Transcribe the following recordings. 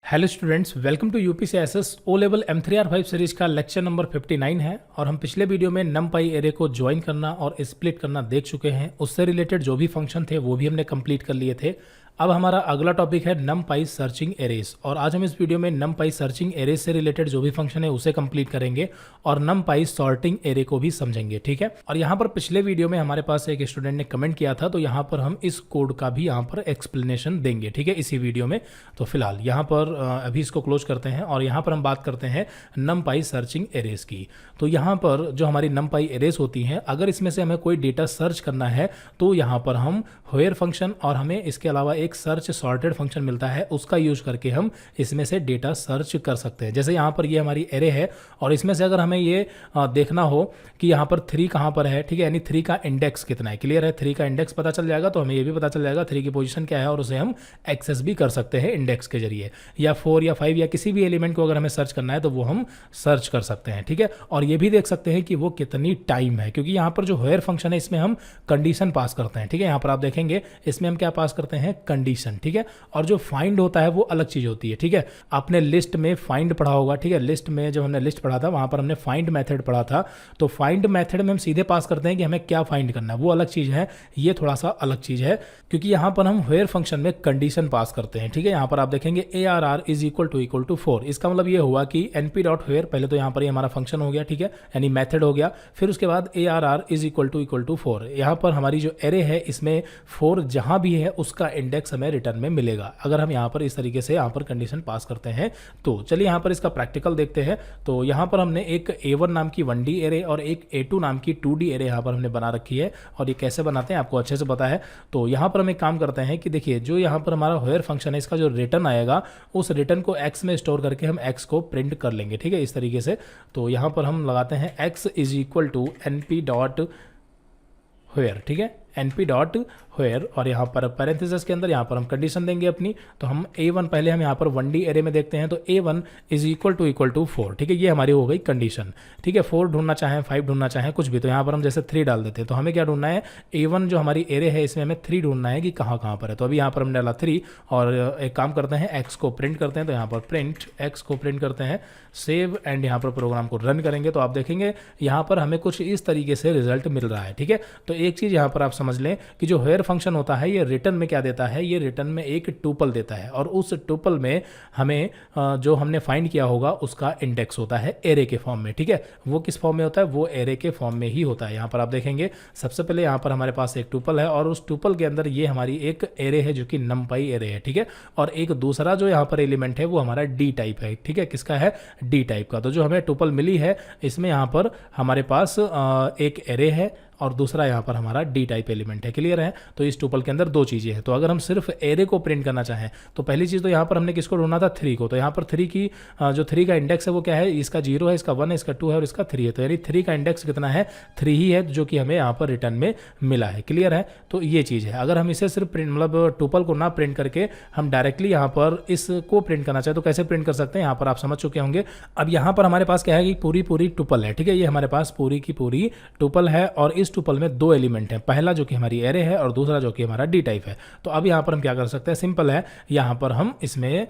Hello students, welcome to UPCSS O level M3R5 series का lecture number 59 है। और हम पिछले वीडियो में नमपाई एरे को ज्वाइन करना और स्प्लिट करना देख चुके हैं। उससे रिलेटेड जो भी फंक्शन थे वो भी हमने कंप्लीट कर लिए थे। अब हमारा अगला टॉपिक है नमपाई सर्चिंग एरेज, और आज हम इस वीडियो में नमपाई सर्चिंग एरेज से रिलेटेड जो भी फंक्शन है उसे कंप्लीट करेंगे और नमपाई सॉर्टिंग एरे को भी समझेंगे, ठीक है। और यहाँ पर पिछले वीडियो में हमारे पास एक स्टूडेंट ने कमेंट किया था, तो यहाँ पर हम इस कोड का भी यहाँ पर एक्सप्लेनेशन देंगे, ठीक है, इसी वीडियो में। तो फिलहाल यहाँ पर अभी इसको क्लोज करते हैं और यहाँ पर हम बात करते हैं नमपाई सर्चिंग एरेज की। तो यहाँ पर जो हमारी नमपाई एरेज होती हैं, अगर इसमें से हमें कोई डेटा सर्च करना है तो यहाँ पर हम व्हेयर फंक्शन और हमें इसके अलावा एक सर्च सॉर्टेड फंक्शन मिलता है, उसका यूज करके हम इसमें से डेटा सर्च कर सकते हैं। जैसे यहाँ पर ये हमारी एरे है और इसमें से अगर हमें ये देखना हो कि यहाँ पर 3 कहाँ पर है, ठीक है, यानी 3 का इंडेक्स कितना है, क्लियर है, 3 का इंडेक्स पता चल जाएगा तो हमें ये भी पता चल जाएगा 3 की पोजीशन क्या है और उसे हम एक्सेस भी कर सकते हैं इंडेक्स के जरिए। या 4 या 5 या किसी भी एलिमेंट को अगर हमें सर्च करना है तो वो हम सर्च कर सकते हैं, ठीक है। और ये भी देख सकते हैं कि वो कितनी टाइम है, क्योंकि यहाँ पर जो व्हेयर फंक्शन है इसमें हम कंडीशन पास करते हैं, ठीक है। यहाँ पर आप देखेंगे इसमें हम क्या पास करते हैं, कंडीशन, ठीक है। और जो फाइंड होता है वो अलग चीज होती है, ठीक है। आपने लिस्ट में फाइंड पढ़ा होगा, ठीक है। लिस्ट में जब हमने लिस्ट पढ़ा था वहां पर हमने फाइंड मेथड पढ़ा था। तो फाइंड मेथड में हम सीधे पास करते हैं कि हमें क्या फाइंड करना है, वो अलग चीज है। ये थोड़ा सा अलग चीज है क्योंकि यहाँ पर हम व्हेयर फंक्शन में कंडीशन पास करते हैं, ठीक है। यहाँ पर आप देखेंगे ARR इज इक्वल टू 4। इसका मतलब ये हुआ कि np.where, पहले तो यहाँ पर ये हमारा फंक्शन हो गया, ठीक है, यानी मेथड हो गया। फिर उसके बाद ARR इज इक्वल टू 4। यहाँ पर हमारी जो एरे है इसमें 4 जहां भी है उसका इंडेक्स हमें रिटर्न में मिलेगा अगर हम यहाँ पर इस तरीके से यहाँ पर कंडीशन पास करते हैं। तो चलिए यहाँ पर इसका प्रैक्टिकल देखते हैं। तो यहाँ पर हमने एक A1 नाम की 1D एरे और एक A2 नाम की 2D एरे यहाँ पर हमने बना रखी है, और ये कैसे बनाते हैं आपको अच्छे से पता है। तो यहाँ पर हम एक काम करते हैं कि देखिए, जो यहाँ पर हमारा व्हेयर फंक्शन है इसका जो रिटर्न आएगा उस रिटर्न को x में स्टोर करके हम x को प्रिंट कर लेंगे, ठीक है, इस तरीके से। तो यहाँ पर हम लगाते हैं x is equal to np.where, ठीक है, np.where, और यहाँ पर पैरेंथेसिस के अंदर यहाँ पर हम कंडीशन देंगे अपनी। तो हम A1 पहले हम यहाँ पर 1D एरे में देखते हैं, तो A1 इज इक्वल टू 4, ठीक है, ये हमारी हो गई कंडीशन, ठीक है। 4 ढूंढना चाहें, 5 ढूंढना चाहें, कुछ भी। तो यहाँ पर हम जैसे 3 डाल देते हैं, तो हमें क्या ढूंढना है, A1 जो हमारी एरे है इसमें हमें 3 ढूंढना है कि कहाँ कहाँ पर है। तो अभी यहाँ पर हम डाला 3, और एक काम करते हैं x को प्रिंट करते हैं। तो यहाँ पर प्रिंट x को प्रिंट करते हैं, सेव, एंड यहाँ पर प्रोग्राम को रन करेंगे तो आप देखेंगे यहाँ पर हमें कुछ इस तरीके से रिजल्ट मिल रहा है, ठीक है। तो एक चीज़ यहाँ पर आप समझ लें कि जो व्हेयर फंक्शन होता है ये रिटर्न में क्या देता है, ये रिटर्न में एक टुपल देता है, और उस टुपल में हमें जो हमने फाइंड किया होगा उसका इंडेक्स होता है एरे के फॉर्म में, ठीक है। वो किस फॉर्म में होता है, वो एरे के फॉर्म में ही होता है। यहाँ पर आप देखेंगे सबसे पहले यहाँ पर हमारे पास एक टुपल है और उस टुपल के अंदर ये हमारी एक एरे है जो कि नमपाई एरे है, ठीक है। और एक दूसरा जो यहाँ पर एलिमेंट है वो हमारा डी टाइप है, ठीक है। किसका है, डी टाइप का। तो जो हमें टुपल मिली है इसमें यहाँ पर हमारे पास एक एरे है और दूसरा यहाँ पर हमारा डी टाइप एलिमेंट है, क्लियर है। तो इस टुपल के अंदर 2 चीज़ें हैं। तो अगर हम सिर्फ एरे को प्रिंट करना चाहें तो पहली चीज़ तो यहाँ पर हमने किसको ढूंढना था, 3 को। तो यहाँ पर 3 की जो 3 का इंडेक्स है वो क्या है, इसका 0 है, इसका 1 है, इसका 2 है और इसका 3 है। तो यानी 3 का इंडेक्स कितना है, 3 ही है, जो कि हमें यहाँ पर रिटर्न में मिला है, क्लियर है। तो ये चीज़ है। अगर हम इसे सिर्फ प्रिंट मतलब टुपल को ना प्रिंट करके हम डायरेक्टली यहाँ पर इसको प्रिंट करना चाहें तो कैसे प्रिंट कर सकते हैं, यहाँ पर आप समझ चुके होंगे। अब यहाँ पर हमारे पास क्या है कि पूरी टुपल है, ठीक है, ये हमारे पास पूरी की पूरी टुपल है और इस टुपल में 2 एलिमेंट है, पहला जो कि हमारी एरे है और दूसरा जो कि हमारा डी टाइप है। तो अब यहाँ पर हम क्या कर सकते हैं, सिंपल है, यहाँ पर हम इसमें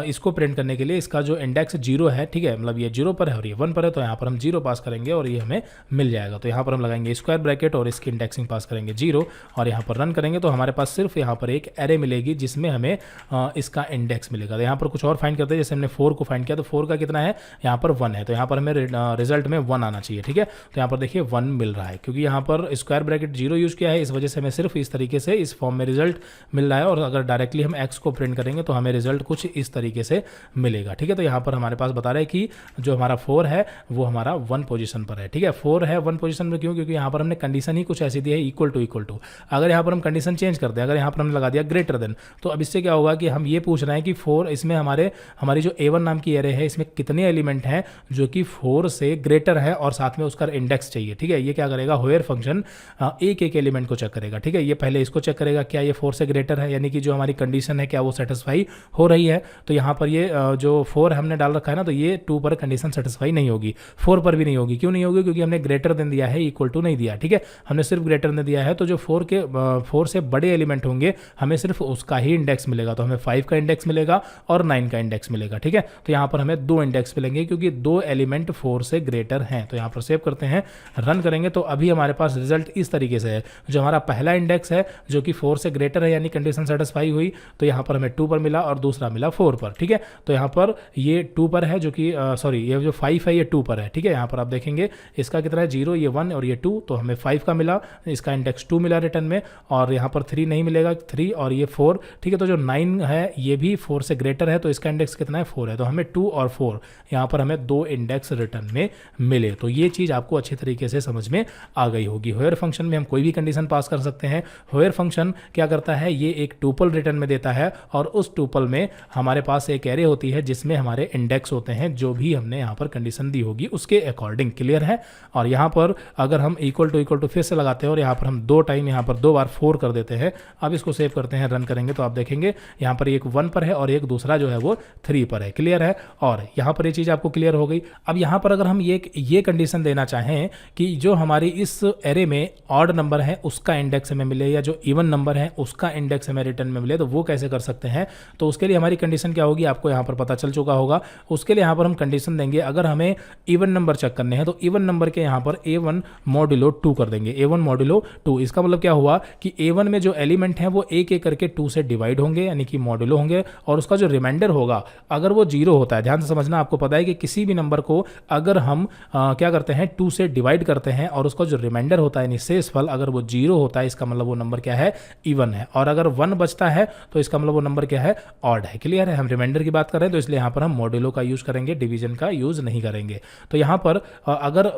इसको प्रिंट करने के लिए इसका जो इंडेक्स 0 है, ठीक है, मतलब ये 0 पर है और ये 1 पर है, तो यहाँ पर हम 0 पास करेंगे और ये हमें मिल जाएगा। तो यहाँ पर हम लगाएंगे स्क्वायर ब्रैकेट और इसकी इंडेक्सिंग पास करेंगे 0 और यहाँ पर रन करेंगे तो हमारे पास सिर्फ यहाँ पर एक एरे मिलेगी जिसमें हमें इसका इंडेक्स मिलेगा। तो यहाँ पर कुछ और फाइंड करते हैं, जैसे हमने 4 को फाइंड किया तो 4 का कितना है, यहाँ पर 1 है, तो यहाँ पर हमें रिजल्ट में 1 आना चाहिए, ठीक है। तो यहाँ पर देखिए 1 मिल रहा है, क्योंकि यहाँ पर स्क्वायर ब्रैकेट 0 यूज किया है, इस वजह से हमें सिर्फ इस तरीके से इस फॉर्म में रिजल्ट मिल रहा है। और अगर डायरेक्टली हम x को प्रिंट करेंगे तो हमें रिजल्ट कुछ इस तरीके से मिलेगा, ठीक है। तो यहाँ पर हमारे पास बता रहे हैं कि जो हमारा 4 है वो हमारा 1 पोजीशन पर है, ठीक है। 4 है 1 पोजीशन पर, क्यों, क्योंकि यहाँ पर हमने कंडीशन ही कुछ ऐसी दी है, इक्वल टू। अगर यहाँ पर हम कंडीशन चेंज करते हैं, अगर यहाँ पर हमने लगा दिया ग्रेटर देन, तो अब इससे क्या होगा कि हम ये पूछ रहे हैं कि 4 इसमें हमारी जो A1 नाम की एरे है इसमें कितने एलिमेंट हैं जो कि 4 से ग्रेटर है और साथ में उसका इंडेक्स चाहिए, ठीक है। ये क्या करेगा, होयर फंक्शन एक एक एलिमेंट को चेक करेगा, ठीक है। ये पहले इसको चेक करेगा क्या ये 4 से ग्रेटर है, यानी कि जो हमारी कंडीशन है क्या वो सेटिस्फाई हो रही है। तो यहाँ पर ये जो 4 हमने डाल रखा है ना, तो ये 2 पर कंडीशन सेटिस्फाई नहीं होगी, 4 पर भी नहीं होगी। क्यों नहीं होगी? क्योंकि हमने ग्रेटर देन दिया है, इक्वल टू नहीं दिया, ठीक है। हमने सिर्फ ग्रेटर देन दिया है, तो जो 4 से बड़े एलिमेंट होंगे हमें सिर्फ उसका ही इंडेक्स मिलेगा। तो हमें 5 का इंडेक्स मिलेगा और 9 का इंडेक्स मिलेगा, ठीक है। तो यहाँ पर हमें 2 इंडेक्स मिलेंगे क्योंकि 2 एलिमेंट 4 से ग्रेटर हैं। तो यहाँ पर सेव करते हैं, रन करेंगे तो अभी हमारे पास रिजल्ट इस तरीके से है। जो हमारा पहला इंडेक्स है जो कि 4 से ग्रेटर है, यानी कंडीशन सेटिस्फाई हुई, तो यहाँ पर हमें 2 पर मिला और दूसरा मिला 4 पर, ठीक है। तो यहाँ पर ये 2 पर है, जो कि सॉरी ये जो 5 है ये 2 पर है, ठीक है। यहाँ पर आप देखेंगे इसका कितना है 0, ये 1 और ये 2, तो हमें 5 का मिला, इसका इंडेक्स 2 मिला रिटर्न में, और यहाँ पर 3 नहीं मिलेगा, 3 और ये 4, ठीक है। तो जो 9 है ये भी 4 से ग्रेटर है, तो इसका इंडेक्स कितना है 4 है, तो हमें 2 और 4 यहाँ पर हमें 2 इंडेक्स रिटर्न में मिले। तो ये चीज़ आपको अच्छी तरीके से समझ में आ गई होगी। होयर फंक्शन में हम कोई भी कंडीशन पास कर सकते हैं। होयर फंक्शन क्या करता है, ये एक टुपल रिटर्न में देता है और उस टुपल में हमारे पास एक एरे होती है जिसमें हमारे इंडेक्स होते हैं, जो भी हमने यहाँ पर कंडीशन दी होगी उसके अकॉर्डिंग। क्लियर है? और यहाँ पर अगर हम इक्वल टू फिर से लगाते हैं और यहाँ पर हम 2 टाइम यहाँ पर 2 बार 4 कर देते हैं। अब इसको सेव करते हैं, रन करेंगे तो आप देखेंगे यहाँ पर एक 1 पर है और एक दूसरा जो है वो 3 पर है। क्लियर है? और यहाँ पर ये चीज़ आपको क्लियर हो गई। अब यहाँ पर अगर हम ये कंडीशन देना चाहें कि जो हमारी इस एरे में ऑड नंबर है उसका इंडेक्स हमें मिले, या जो इवन नंबर है उसका इंडेक्स हमें रिटर्न में मिले, तो वो कैसे कर सकते हैं? तो उसके लिए हमारी कंडीशन क्या होगी आपको यहाँ पर पता चल चुका होगा। उसके लिए यहाँ पर हम कंडीशन देंगे, अगर हमें इवन नंबर चेक करने हैं तो इवन नंबर के यहाँ पर a1 मॉड्यूलो 2 कर देंगे, a1 मॉड्यूलो 2। इसका मतलब क्या हुआ कि a1 में जो एलिमेंट हैं वो एक एक करके 2 से डिवाइड होंगे, यानी कि मॉड्यूलो होंगे, और उसका जो रिमाइंडर होगा अगर वो 0 होता है, ध्यान से समझना, आपको पता है कि किसी भी नंबर को अगर हम क्या करते हैं 2 से डिवाइड करते हैं और उसका जो रिमाइंडर होता है यानी शेषफल अगर वो 0 होता है, इसका मतलब वो नंबर क्या है? इवन है। और अगर 1 बचता है तो इसका मतलब वो नंबर क्या है? ऑड है। क्लियर है? हम रिमाइंडर की बात कर रहे हैं तो इसलिए यहाँ पर हम मॉड्यूलो का यूज करेंगे, डिवीजन का यूज नहीं करेंगे। तो यहाँ पर अगर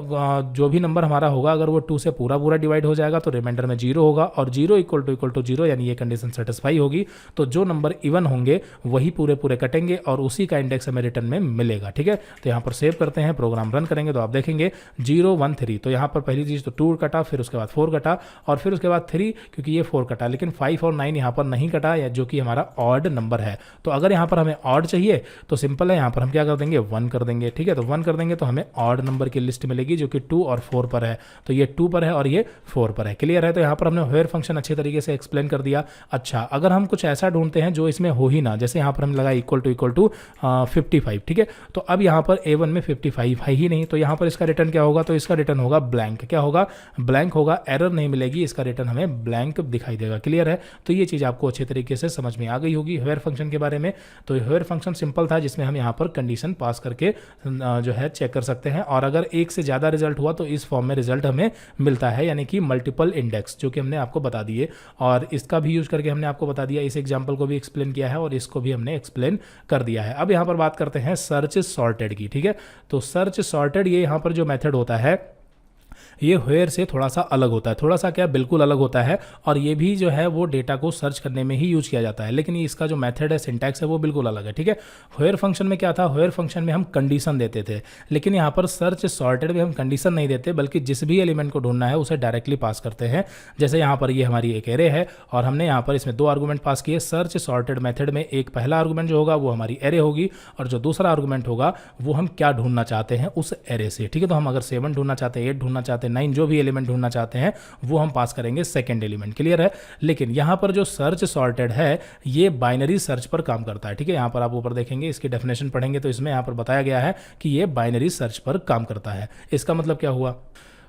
जो भी नंबर हमारा होगा अगर वो 2 से पूरा डिवाइड हो जाएगा तो रिमाइंडर में 0 होगा, और 0 इक्वल टू 0 यानी ये कंडीशन सेटिस्फाई होगी। तो जो नंबर इवन होंगे वही पूरे कटेंगे और उसी का इंडेक्स हमें रिटर्न में मिलेगा, ठीक है। तो यहाँ पर सेव करते हैं, प्रोग्राम रन करेंगे तो आप देखेंगे 0 1 3। तो यहाँ पर पहली चीज़ तो 2 कटा, फिर उसके बाद 4 कटा, और फिर उसके बाद 3, क्योंकि ये 4 कटा, लेकिन 5 और 9 यहाँ पर नहीं कटा, या जो कि हमारा ऑड नंबर है। तो अगर यहाँ पर हमें ऑड चाहिए तो सिंपल है, यहाँ पर हम क्या कर देंगे 1 कर देंगे, ठीक है। तो 1 कर देंगे तो हमें ऑड नंबर की लिस्ट मिलेगी जो कि 2 और 4 पर है। तो ये 2 पर है और ये 4 पर है। क्लियर है? तो यहाँ पर हमने होयर फंक्शन अच्छे तरीके से एक्सप्लेन कर दिया। अच्छा, अगर हम कुछ ऐसा ढूंढते हैं जो इसमें हो ही ना, जैसे यहाँ पर हम लगा इक्वल टू 55, ठीक है। तो अब यहाँ पर a1 में 55 है ही नहीं, तो यहाँ पर इसका रिटर्न क्या होगा? तो इसका रिटर्न होगा ब्लैंक। क्या होगा? ब्लैंक होगा, एरर नहीं मिलेगी, इसका रिटर्न हमें ब्लैंक दिखाई देगा। क्लियर है? तो ये चीज़ आपको अच्छे तरीके से समझ में आ गई होगी होयर फंक्शन के बारे में। तो होयर फंक्शन सिंपल था जिसमें हम यहाँ पर कंडीशन पास करके जो है चेक कर सकते हैं, और अगर एक से ज़्यादा रिजल्ट हुआ तो इस फॉर्म में रिजल्ट हमें मिलता है, यानी कि मल्टीपल इंडेक्स, जो कि हमने आपको बता दिए। और इसका भी यूज करके हमने आपको बता दिया, इस एग्जाम्पल को भी एक्सप्लेन किया है और इसको भी हमने एक्सप्लेन कर दिया है। अब यहाँ पर बात करते हैं सर्च सॉर्टेड की, ठीक है। तो सर्च सॉर्टेड ये यहाँ पर जो मेथड होता है ये होयर से थोड़ा सा अलग होता है, थोड़ा सा क्या बिल्कुल अलग होता है, और ये भी जो है वो डेटा को सर्च करने में ही यूज किया जाता है, लेकिन इसका जो मेथड है, सिंटैक्स है, वो बिल्कुल अलग है, ठीक है। होयर फंक्शन में क्या था? होयर फंक्शन में हम कंडीशन देते थे, लेकिन यहाँ पर सर्च सॉर्टेड में हम कंडीशन नहीं देते, बल्कि जिस भी एलिमेंट को ढूंढना है उसे डायरेक्टली पास करते हैं। जैसे यहाँ पर ये हमारी एक एरे है और हमने यहाँ पर इसमें 2 आर्गूमेंट पास किए। सर्च सॉर्टेड मेथड में एक पहला आर्गूमेंट जो होगा वो हमारी एरे होगी, और जो दूसरा आर्गूमेंट होगा वो हम क्या ढूंढना चाहते हैं उस एरे से, ठीक है। तो हम अगर 7 ढूंढना चाहते हैं, 8 ढूंढना चाहते हैं, 9, जो भी एलिमेंट ढूंढना चाहते हैं वो हम पास करेंगे सेकंड एलिमेंट। क्लियर है? लेकिन यहां पर जो सर्च सॉर्टेड है ये बाइनरी सर्च पर काम करता है, ठीक है। यहां पर आप ऊपर देखेंगे, इसकी डेफिनेशन पढ़ेंगे तो इसमें यहां पर बताया गया है कि ये बाइनरी सर्च पर काम करता है। इसका मतलब क्या हुआ?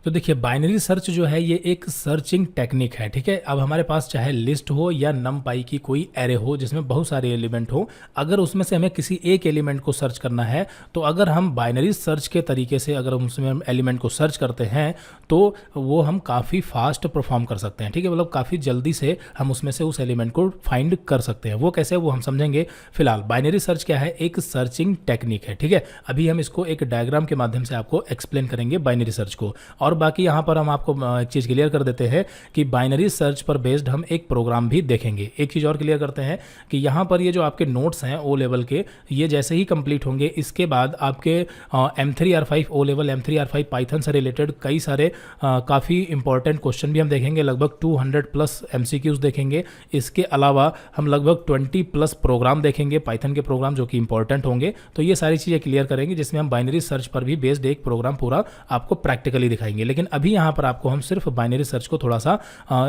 तो देखिए, बाइनरी सर्च जो है ये एक सर्चिंग टेक्निक है, ठीक है। अब हमारे पास चाहे लिस्ट हो या नमपाई की कोई एरे हो जिसमें बहुत सारे एलिमेंट हो, अगर उसमें से हमें किसी एक एलिमेंट को सर्च करना है, तो अगर हम बाइनरी सर्च के तरीके से अगर उसमें हम एलिमेंट को सर्च करते हैं तो वो हम काफ़ी फास्ट परफॉर्म कर सकते हैं, ठीक है। मतलब काफ़ी जल्दी से हम उसमें से उस एलिमेंट को फाइंड कर सकते हैं। वो कैसे, वो हम समझेंगे। फिलहाल बाइनरी सर्च क्या है? एक सर्चिंग टेक्निक है, ठीक है। अभी हम इसको एक डायग्राम के माध्यम से आपको एक्सप्लेन करेंगे बाइनरी सर्च को। और और बाकी यहाँ पर हम आपको एक चीज़ क्लियर कर देते हैं कि बाइनरी सर्च पर बेस्ड हम एक प्रोग्राम भी देखेंगे। एक चीज़ और क्लियर करते हैं कि यहाँ पर ये जो आपके नोट्स हैं ओ लेवल के, ये जैसे ही कंप्लीट होंगे इसके बाद आपके M3R5 O level, M3R5 Python से रिलेटेड कई सारे काफ़ी इंपॉर्टेंट क्वेश्चन भी हम देखेंगे, लगभग 200 प्लस MCQs देखेंगे। इसके अलावा हम लगभग 20 प्लस प्रोग्राम देखेंगे, पाइथन के प्रोग्राम जो कि इंपॉर्टेंट होंगे। तो ये सारी चीज़ें क्लियर करेंगे जिसमें हम बाइनरी सर्च पर भी बेस्ड एक प्रोग्राम पूरा आपको प्रैक्टिकली दिखाएंगे। लेकिन अभी यहाँ पर आपको हम सिर्फ बाइनरी सर्च को थोड़ा सा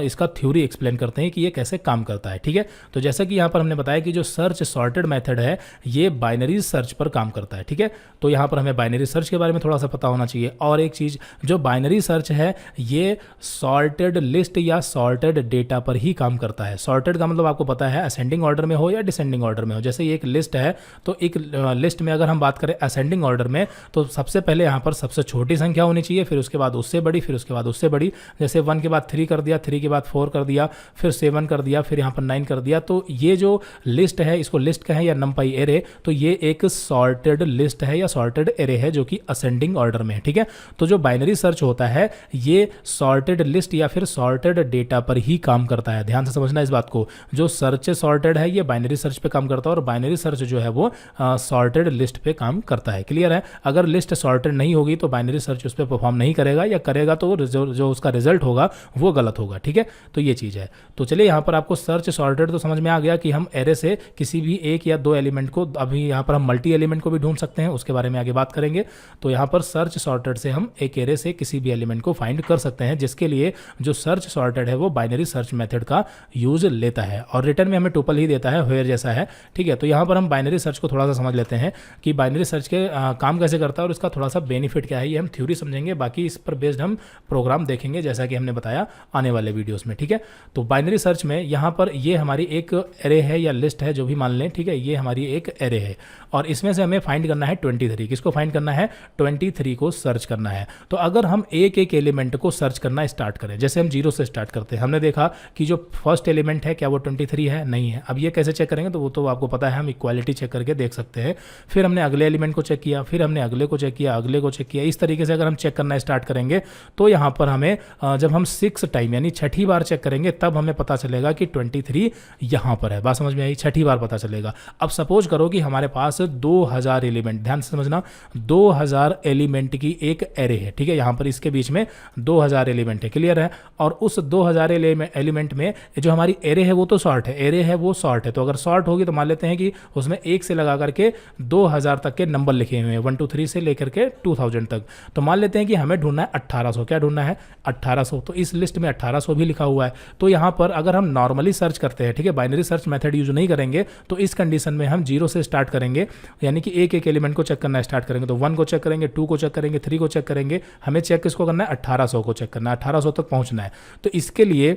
इसका थ्योरी एक्सप्लेन करते हैं कि ये कैसे काम करता है। ठीक है, तो जैसा कि यहाँ पर हमने बताया कि जो सर्च सॉर्टेड मेथड है ये बाइनरी सर्च पर काम करता है। ठीक है, तो यहाँ पर हमें बाइनरी सर्च के बारे में थोड़ा सा पता होना चाहिए। और एक चीज़, जो बाइनरी सर्च है ये सॉर्टेड लिस्ट या सॉर्टेड डेटा पर ही काम करता है। सॉर्टेड का मतलब आपको पता है असेंडिंग ऑर्डर में हो या डिसेंडिंग ऑर्डर में हो। जैसे ये एक लिस्ट है, तो एक लिस्ट में अगर हम बात करें असेंडिंग ऑर्डर में, तो सबसे पहले यहाँ पर सबसे छोटी संख्या होनी चाहिए, फिर उसके बाद उससे बड़ी, फिर उसके बाद उससे बड़ी। जैसे 1 के बाद 3 कर दिया, 3 के बाद 4 कर दिया, फिर 7 कर दिया, फिर यहाँ पर 9 कर दिया। तो ये जो लिस्ट है, इसको लिस्ट कहें या नंपाई एरे, तो ये एक सॉर्टेड लिस्ट है या सॉर्टेड एरे है जो कि असेंडिंग ऑर्डर में है। ठीक है, तो जो बाइनरी सर्च होता है ये सॉर्टेड लिस्ट या फिर सॉर्टेड डेटा पर ही काम करता है। ध्यान से समझना इस बात को, जो सर्च सॉर्टेड है ये बाइनरी सर्च पे काम करता है और बाइनरी सर्च जो है वो सॉर्टेड लिस्ट पे काम करता है। क्लियर है, अगर लिस्ट सॉर्टेड नहीं होगी तो बाइनरी सर्च उस पर परफॉर्म नहीं करेगा, या करेगा तो जो उसका रिजल्ट होगा वो गलत होगा। ठीक है, तो ये चीज़ है। तो चलिए यहाँ पर आपको सर्च सॉर्टेड तो समझ में आ गया कि हम एरे से किसी भी एक या दो एलिमेंट को, अभी यहाँ पर हम मल्टी एलिमेंट को भी ढूंढ सकते हैं, उसके बारे में आगे बात करेंगे। तो यहाँ पर सर्च सॉर्टेड से हम एक एरे से किसी भी एलिमेंट को फाइंड कर सकते हैं, जिसके लिए जो सर्च सॉर्टेड है वो बाइनरी सर्च मेथड का यूज लेता है और रिटर्न में हमें टुपल ही देता है, वेयर जैसा है। ठीक है, तो यहाँ पर हम बाइनरी सर्च को थोड़ा सा समझ लेते हैं कि बाइनरी सर्च के काम कैसे करता है और इसका थोड़ा सा बेनिफिट क्या है, ये हम थ्योरी समझेंगे। बाकी इस पर बेस्ड हम प्रोग्राम देखेंगे जैसा कि हमने बताया आने वाले वीडियोस में। ठीक है, तो बाइनरी सर्च में यहाँ पर ये हमारी एक एरे है या लिस्ट है, जो भी मान लें। ठीक है, ये हमारी एक एरे है और इसमें से हमें फाइंड करना है 23। किसको फाइंड करना है? 23 को सर्च करना है। तो अगर हम एक एक एलिमेंट को सर्च करना स्टार्ट करें, जैसे हम 0 से स्टार्ट करते हैं, हमने देखा कि जो फर्स्ट एलिमेंट है क्या वो 23 है? नहीं है। अब ये कैसे चेक करेंगे? तो वो तो आपको पता है, हम इक्वालिटी चेक करके देख सकते हैं। फिर हमने अगले एलिमेंट को चेक किया, फिर हमने अगले को चेक किया, अगले को चेक किया। इस तरीके से अगर हम चेक करना स्टार्ट करेंगे तो यहाँ पर हमें जब हम 6 टाइम यानी 6ठी बार चेक करेंगे तब हमें पता चलेगा कि 23 यहाँ पर है। बात समझ में आई? 6ठी बार पता चलेगा। अब सपोज करो कि हमारे पास 2000 एलिमेंट, ध्यान से समझना, 2000 एलिमेंट की एक एरे है। ठीक है, यहाँ पर इसके बीच में 2000 एलिमेंट है। क्लियर है, और उस 2000 एलिमेंट में जो हमारी एरे है वो तो शॉर्ट है, एरे है वो शॉर्ट है। तो अगर शॉर्ट होगी तो मान लेते हैं कि उसमें 1 से लगा करके 2000 तक के नंबर लिखे हुए हैं, 1 2 3 से लेकर के 2000 तक। तो मान लेते हैं कि हमें ढूंढना है 1800। क्या ढूंढना है? 1800। तो इस लिस्ट में 1800 भी लिखा हुआ है। तो यहाँ पर अगर हम नॉर्मली सर्च करते हैं, ठीक है, बाइनरी सर्च मेथड यूज नहीं करेंगे, तो इस कंडीशन में हम 0 से स्टार्ट करेंगे, यानी कि एक एक एलिमेंट को चेक करना स्टार्ट करेंगे। तो 1 को चेक करेंगे, 2 को चेक करेंगे, 3 को चेक करेंगे। हमें चेक किसको करना है? 1800 को चेक करना है, 1800 तक पहुंचना है। तो इसके लिए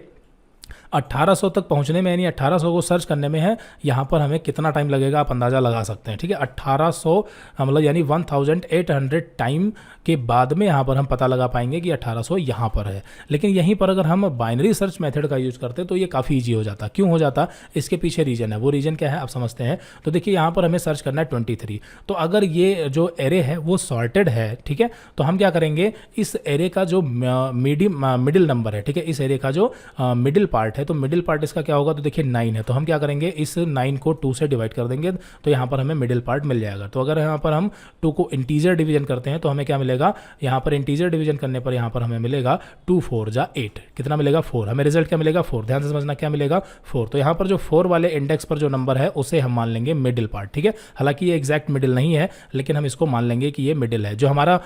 1800 तक पहुंचने में, यानी 1800 को सर्च करने में है, यहाँ पर हमें कितना टाइम लगेगा आप अंदाज़ा लगा सकते हैं। ठीक है, 1800 मतलब यानी 1800 टाइम के बाद में यहाँ पर हम पता लगा पाएंगे कि 1800 यहाँ पर है। लेकिन यहीं पर अगर हम बाइनरी सर्च मेथड का यूज़ करते तो ये काफ़ी ईजी हो जाता। क्यों हो जाता? इसके पीछे रीजन है। वो रीजन क्या है आप समझते हैं। तो देखिए यहाँ पर हमें सर्च करना है 23। तो अगर ये जो एरे है वो सॉर्टेड है, ठीक है, तो हम क्या करेंगे, इस एरे का जो मिडिल नंबर है, ठीक है, इस एरे का जो मिडिल पार्ट है, तो मिडिल पार्ट इसका क्या होगा? तो देखिए 9 है। तो हम क्या करेंगे, इस 9 को 2 से डिवाइड कर देंगे, तो यहाँ पर हमें मिडिल पार्ट मिल जाएगा। तो अगर यहाँ पर हम 2 को इंटीजर डिवीजन करते हैं तो हमें क्या मिलेगा? यहाँ पर इंटीजर डिवीजन करने पर यहाँ पर हमें मिलेगा 2 4 जा 8। कितना मिलेगा? 4। हमें रिजल्ट क्या मिलेगा? 4। ध्यान से समझना, क्या मिलेगा? 4। तो यहाँ पर जो 4 वाले इंडेक्स पर जो नंबर है उसे हम मान लेंगे मिडिल पार्ट। ठीक है, हालांकि ये एग्जैक्ट मिडिल नहीं है, लेकिन हम इसको मान लेंगे कि ये मिडिल है। जो हमारा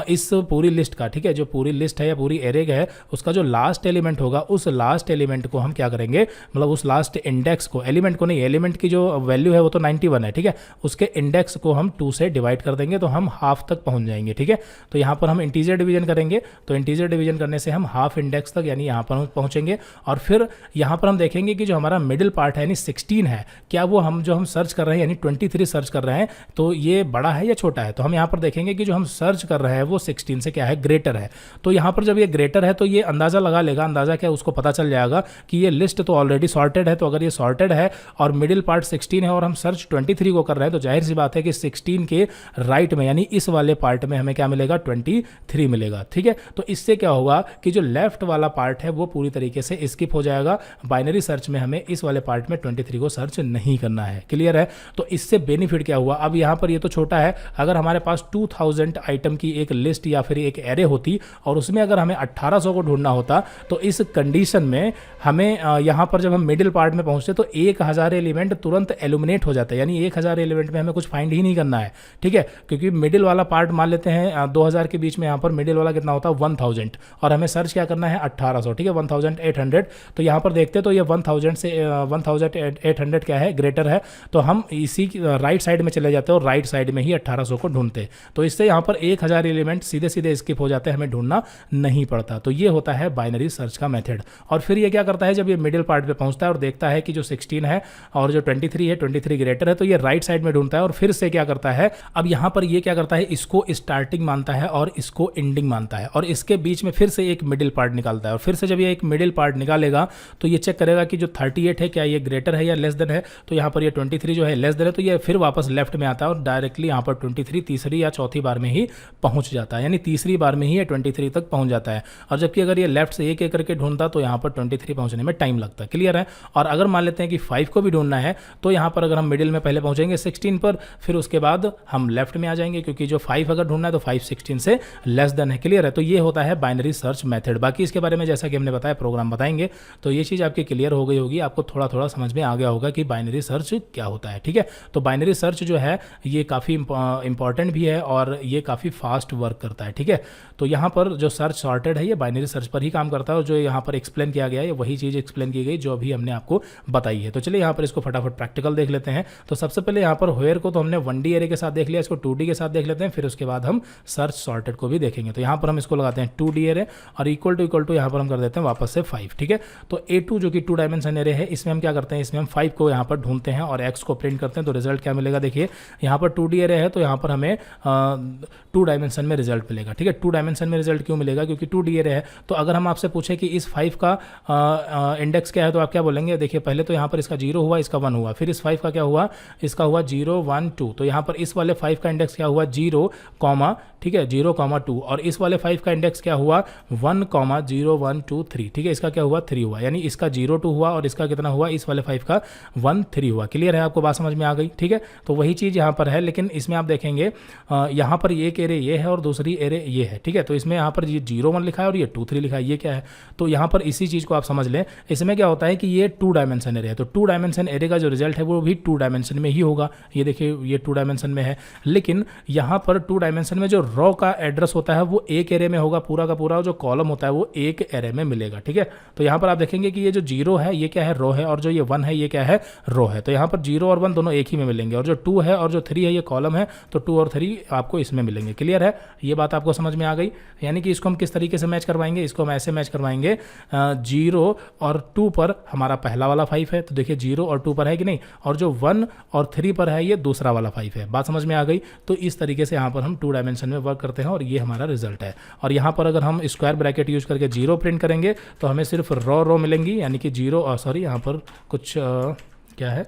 इस पूरी लिस्ट का, ठीक है, जो पूरी लिस्ट है या पूरी एरे है, उसका जो लास्ट एलिमेंट होगा, उस लास्ट एलिमेंट को हम क्या करेंगे, मतलब उस लास्ट इंडेक्स को, एलिमेंट को नहीं, एलिमेंट की जो वैल्यू है वो तो 91 है, ठीक है, उसके इंडेक्स को हम 2 से डिवाइड कर देंगे तो हम हाफ तक पहुंच जाएंगे। ठीक है, तो यहाँ पर हम इंटीजर डिवीजन करेंगे, तो इंटीजर डिवीजन करने से हम हाफ इंडेक्स तक यानी यहाँ पर पहुंचेंगे। और फिर यहाँ पर हम देखेंगे कि जो हमारा मिडिल पार्ट है यानी 16 है, क्या वो हम जो हम सर्च कर रहे हैं यानी 23 सर्च कर रहे हैं, तो ये बड़ा है या छोटा है? तो हम यहाँ पर देखेंगे कि जो हम सर्च कर रहे हैं वो 16 से क्या है? ग्रेटर है। तो यहाँ पर जब ये ग्रेटर है तो ये अंदाज़ा लगा लेगा, अंदाज़ा क्या, उसको पता चल जाएगा कि कि ये लिस्ट तो ऑलरेडी सॉर्टेड है, तो अगर ये सॉर्टेड है और मिडिल पार्ट 16 है और हम सर्च 23 को कर रहे हैं, तो जाहिर सी बात है कि 16 के राइट में यानी इस वाले पार्ट में हमें क्या मिलेगा, 23 मिलेगा। ठीक है, तो इससे क्या होगा कि जो लेफ्ट वाला पार्ट है वो पूरी तरीके से स्किप हो जाएगा। बाइनरी सर्च में हमें इस वाले पार्ट में 23 को सर्च नहीं करना है। क्लियर है? तो इससे बेनिफिट क्या हुआ, अब यहाँ पर ये तो छोटा है, अगर हमारे पास 2000 आइटम की एक लिस्ट या फिर एक एरे होती और उसमें अगर हमें 1800 को ढूंढना होता, तो इस कंडीशन में हमें यहाँ पर जब हम मिडिल पार्ट में पहुंचते तो 1000 एलिमेंट तुरंत एलिमिनेट हो जाता है, यानी 1000 एलिमेंट में हमें कुछ फाइंड ही नहीं करना है। ठीक है, क्योंकि मिडिल वाला पार्ट मान लेते हैं 2000 के बीच में, यहाँ पर मिडिल वाला कितना होता है 1000 और हमें सर्च क्या करना है 1800। ठीक है, 1800। तो यहाँ पर देखते तो ये 1000 से 1800 क्या है, ग्रेटर है, तो हम इसी राइट साइड में चले जाते हैं और राइट साइड में ही 1800 को ढूंढते। तो इससे यहाँ पर 1000 एलिमेंट सीधे सीधे स्किप हो जाते हैं, हमें ढूंढना नहीं पड़ता। तो ये होता है बाइनरी सर्च का मेथड। और फिर ये क्या करता है, जब ये मिडिल पार्ट पे पहुंचता है और देखता है कि जो 16 है और जो 23 है, 23 ग्रेटर है, तो ये राइट साइड में ढूंढता है और फिर से क्या करता है, अब यहाँ पर ये क्या करता है, इसको स्टार्टिंग मानता है और इसको एंडिंग मानता है और इसके बीच में फिर से एक मिडिल पार्ट निकालता है। और फिर से जब ये एक मिडिल पार्ट निकालेगा तो ये चेक करेगा कि जो 38 है क्या ये ग्रेटर है या लेस देन है, तो यहाँ पर ये 23 जो है लेस देन है, तो ये फिर वापस लेफ्ट में आता है और डायरेक्टली यहाँ पर 23 तीसरी या चौथी बार में ही पहुंच जाता है, यानी तीसरी बार में ही ये 23 तक पहुंच जाता है। और जबकि अगर ये लेफ्ट से एक एक करके ढूंढता तो यहाँ पर 23 पहुंचने में टाइम लगता है। क्लियर है? और अगर मान लेते हैं कि 5 को भी ढूंढना है, तो यहाँ पर अगर हम मिडिल में पहले पहुंचेंगे 16 पर, फिर उसके बाद हम लेफ्ट में आ जाएंगे, क्योंकि जो 5 अगर ढूंढना है तो 5 16 से लेस देन है। क्लियर है? तो ये होता है बाइनरी सर्च मेथड। बाकी इसके बारे में जैसा कि हमने बताया प्रोग्राम बताएंगे, तो ये चीज़ आपकी क्लियर हो गई होगी, आपको थोड़ा थोड़ा समझ में आ गया होगा कि बाइनरी सर्च क्या होता है। ठीक है, तो बाइनरी सर्च जो है ये काफ़ी इंपॉर्टेंट भी है और ये काफ़ी फास्ट वर्क करता है। ठीक है, तो यहाँ पर जो सर्च सॉर्टेड है ये बाइनरी सर्च पर ही काम करता है और जो यहाँ पर एक्सप्लेन किया गया है वही चीज़ एक्सप्लेन की गई जो अभी हमने आपको बताई है। तो चलिए यहाँ पर इसको फटाफट प्रैक्टिकल देख लेते हैं। तो सबसे पहले यहाँ पर वेयर को तो हमने 1D एरे के साथ देख लिया, इसको 2D के साथ देख लेते हैं, फिर उसके बाद हम सर्च सॉर्टेड को भी देखेंगे। तो यहाँ पर हम इसको लगाते हैं 2D एरे और इक्वल टू यहाँ पर हम कर देते हैं वापस से 5। ठीक है, तो A2 जो कि 2 डायमेंशन एरे है, इसमें हम क्या करते हैं, इसमें हम 5 को यहाँ पर ढूंढते हैं और x को प्रिंट करते हैं। तो रिजल्ट क्या मिलेगा, देखिए यहाँ पर 2D एरे है तो यहाँ पर हमें 2 डायमेंशन में रिजल्ट मिलेगा। ठीक है, 2 डायमेंशन में रिजल्ट क्यों मिलेगा, क्योंकि 2D एरे है। तो अगर हम आपसे पूछे कि इस 5 का इंडेक्स क्या है, तो आप क्या बोलेंगे, देखिए पहले तो यहाँ पर इसका 0 हुआ, इसका 1 हुआ, फिर इस 5 का क्या हुआ, इसका हुआ 0 1 2। तो यहाँ पर इस वाले 5 का इंडेक्स क्या हुआ 0, ठीक है 0, 2 और इस वाले 5 का इंडेक्स क्या हुआ 1, 0 1 2 3। ठीक है, इसका क्या हुआ 3 हुआ, यानी इसका 0 2 हुआ और इसका कितना हुआ, इस वाले 5 का 1 3 हुआ। क्लियर है? आपको बात समझ में आ गई? ठीक है, तो वही चीज़ यहाँ पर है, लेकिन इसमें आप देखेंगे यहाँ पर एक एरे ये है और दूसरी एरे ये है। ठीक है, तो इसमें यहाँ पर ये 0 1 लिखा है और ये 2 3 लिखा है, ये क्या है, तो यहाँ पर इसी चीज़ को आप समझ लें। इसमें क्या होता है कि ये 2 डायमेंशन एरे है, तो 2 डायमेंशन एरे का जो रिजल्ट है वो भी 2 डायमेंशन में ही होगा। ये देखिए ये 2 डायमेंशन में है, लेकिन यहाँ पर 2 डायमेंशन में जो रॉ का एड्रेस होता है वो एक एरे में होगा पूरा का पूरा, जो कॉलम होता है वो एक एरे में मिलेगा। ठीक है, तो यहाँ पर आप देखेंगे कि ये जो 0 है ये क्या है, रो है, और जो ये 1 है ये क्या है, रो है। तो यहाँ पर 0 और 1 दोनों एक ही में मिलेंगे, और जो 2 है और जो 3 है ये कॉलम है, तो 2 और 3 आपको इसमें मिलेंगे। क्लियर है? ये बात आपको समझ में आ गई? यानी कि इसको हम किस तरीके से मैच करवाएंगे, इसको हम ऐसे मैच करवाएंगे 0 और 2 पर हमारा पहला वाला 5 है, तो देखिए 0 और 2 पर है कि नहीं, और जो 1 और 3 पर है ये दूसरा वाला 5 है। बात समझ में आ गई? तो इस तरीके से यहाँ पर हम 2 डायमेंशन में वर्क करते हैं और ये हमारा रिजल्ट है। और यहाँ पर अगर हम स्क्वायर ब्रैकेट यूज करके 0 प्रिंट करेंगे तो हमें सिर्फ रो मिलेंगी, यानी कि 0 सॉरी यहाँ पर कुछ क्या है,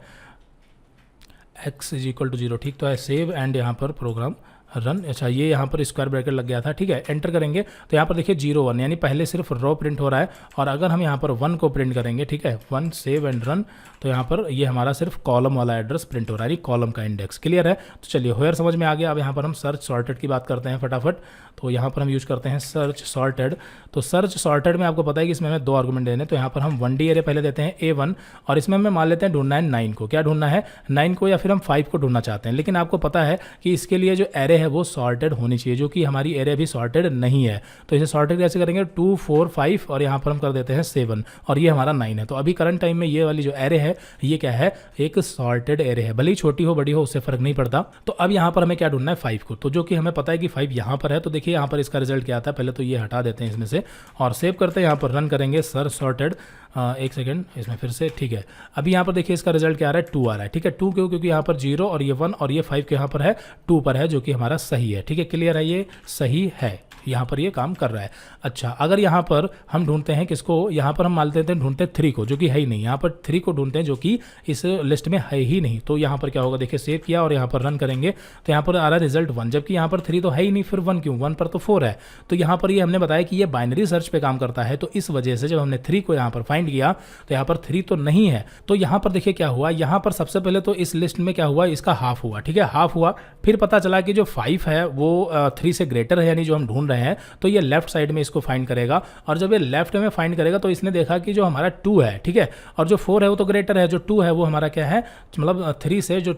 x = 0। ठीक, तो है सेव एंड यहाँ पर प्रोग्राम रन। अच्छा, ये यहाँ पर स्क्वायर ब्रैकेट लग गया था। ठीक है, एंटर करेंगे तो यहाँ पर देखिए 0 1, यानी पहले सिर्फ रो प्रिंट हो रहा है, और अगर हम यहाँ पर 1 को प्रिंट करेंगे, ठीक है 1 सेव एंड रन, तो यहाँ पर ये हमारा सिर्फ कॉलम वाला एड्रेस प्रिंट हो रहा है, यानी कॉलम का इंडेक्स। क्लियर है? तो चलिए वेयर समझ में आ गया। अब यहाँ पर हम सर्च सॉर्टेड की बात करते हैं फटाफट। तो यहाँ पर हम यूज करते हैं सर्च सॉर्टेड। तो सर्च सॉर्टेड में आपको पता है कि इसमें हमें 2 आर्गूमेंट देने, तो यहाँ पर हम 1D एरे पहले देते हैं A1, और इसमें हमें मान लेते हैं ढूंढना है 9 को। क्या ढूंढना है? 9 को, या फिर हम 5 को ढूंढना चाहते हैं, लेकिन आपको पता है कि इसके लिए जो एरे है वो सॉर्टेड होनी चाहिए, जो कि हमारी एरे अभी सॉर्टेड नहीं है। तो इसे सॉर्टेड कैसे करेंगे, 2 4 5 और यहाँ पर हम कर देते हैं 7, और ये हमारा 9 है। तो अभी करंट टाइम में ये वाली जो एरे है ये क्या है, एक सॉर्टेड एरे है, भले ही छोटी हो बड़ी हो उससे फर्क नहीं पड़ता। तो अब यहाँ पर हमें क्या ढूंढना है, 5 को, तो जो कि हमें पता है कि 5 यहाँ पर है। तो देखिए यहाँ पर इसका रिजल्ट क्या आता है, पहले तो ये हटा देते हैं इसमें से और सेव करते हैं, यहाँ पर रन करेंगे सर्च सॉर्टेड। एक सेकंड, इसमें फिर से, ठीक है। अभी यहाँ पर देखिए इसका रिजल्ट क्या आ रहा है, 2 आ रहा है। ठीक है, 2 क्यों, क्योंकि यहाँ पर 0 और ये 1 और ये 5 के यहाँ पर है 2 पर है, जो कि हमारा हमारा सही है। ठीक है, क्लियर है, ये सही है, यहाँ पर ये काम कर रहा है। अच्छा, अगर यहाँ पर हम ढूंढते हैं किसको, यहाँ पर हम मान लेते हैं ढूंढते हैं 3 को, जो कि है ही नहीं, यहाँ पर 3 को ढूंढते हैं जो कि इस लिस्ट में है ही नहीं। तो यहाँ पर क्या होगा, देखिए सेव किया और यहाँ पर रन करेंगे तो यहाँ पर आ रहा है रिजल्ट 1, जबकि यहाँ पर 3 तो है ही नहीं, फिर 1 क्यों, 1 पर तो 4 है। तो यहाँ पर ये हमने बताया कि ये बाइनरी सर्च पे काम करता है, तो इस वजह से जब हमने 3 को यहाँ पर फाइंड किया तो यहाँ पर 3 तो नहीं है। तो यहाँ पर देखिए क्या हुआ, यहाँ पर सबसे पहले तो इस लिस्ट में क्या हुआ, इसका हाफ हुआ। ठीक है, हाफ हुआ, फिर पता चला कि जो 5 है वो 3 से ग्रेटर है, यानी जो हम ढूंढ रहे हैं, तो ये लेफ्ट साइड में इसको फाइंड करेगा। और जब ये लेफ्ट में फाइंड करेगा तो इसने देखा कि जो हमारा 2 है, ठीक है, और जो 4 है वो तो ग्रेटर है, जो 2 है वो हमारा क्या है, मतलब 3 से जो